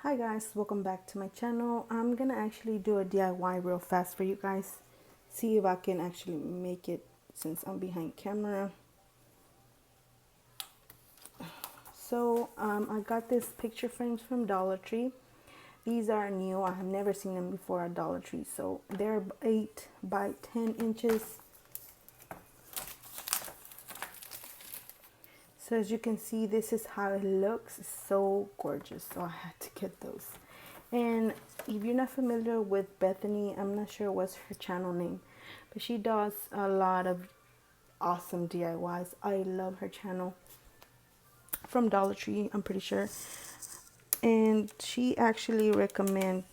Hi guys, welcome back to my channel. I'm gonna actually do a DIY real fast for you guys. See if I can actually make it since I'm behind camera. So I got these picture frames from Dollar Tree. These are new. I have never seen them before at Dollar Tree. So they're 8 by 10 inches. So as you can see, this is how it looks. It's so gorgeous. So I had to get those. And if you're not familiar with Bethany, I'm not sure what's her channel name, but she does a lot of awesome DIYs. I love her channel. From Dollar Tree, I'm pretty sure. And she actually recommend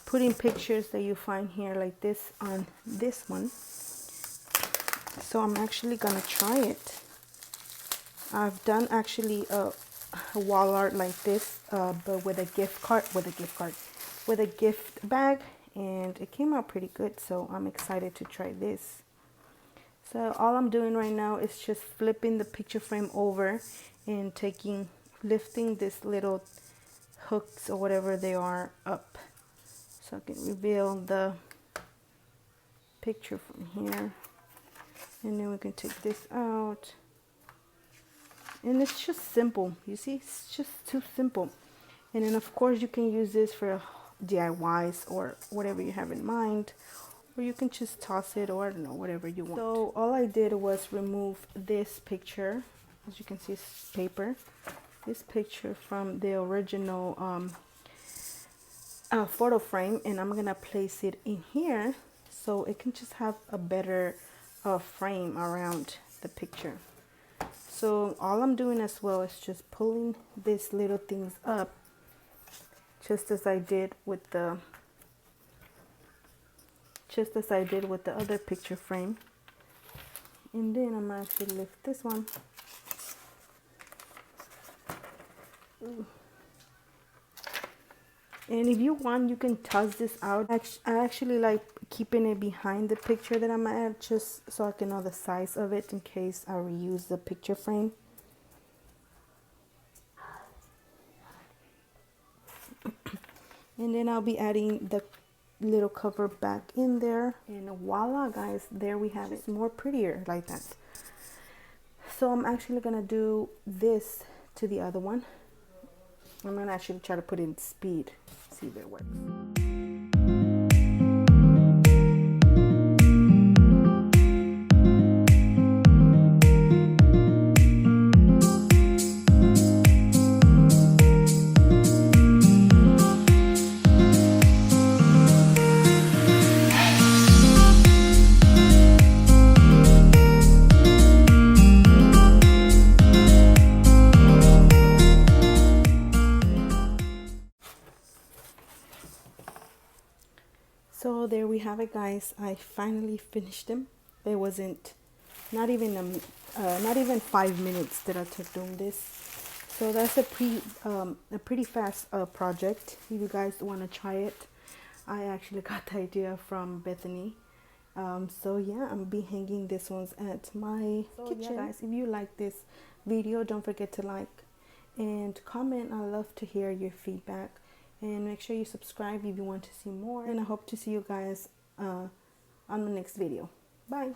putting pictures that you find here like this on this one. So I'm actually gonna try it. I've done actually a wall art like this, but with a gift bag, and it came out pretty good. So I'm excited to try this. So all I'm doing right now is just flipping the picture frame over and lifting this little hooks or whatever they are up, so I can reveal the picture from here, and then we can take this out. And it's just simple, you see, it's just too simple. And then of course you can use this for DIYs or whatever you have in mind, or you can just toss it, or I don't know, whatever you want. So all I did was remove this picture. As you can see, it's paper. This picture from the original photo frame, and I'm gonna place it in here so it can just have a better frame around the picture. So all I'm doing as well is just pulling these little things up, just as I did with the other picture frame. And then I'm gonna actually lift this one. Ooh. And if you want, you can toss this out. I actually like keeping it behind the picture that I'm at, just so I can know the size of it in case I reuse the picture frame. And then I'll be adding the little cover back in there, and voila guys, there we have it. It's more prettier like that. So I'm actually gonna do this to the other one. I'm gonna actually try to put in speed, see if it works. So there we have it guys. I finally finished them. It wasn't not even 5 minutes that I took doing this. So that's a pretty fast project. If you guys want to try it, I actually got the idea from Bethany. So yeah, I'm be hanging this ones at my kitchen. Yeah, guys, if you like this video, don't forget to like and comment. I love to hear your feedback. And make sure you subscribe if you want to see more. And I hope to see you guys on the next video. Bye.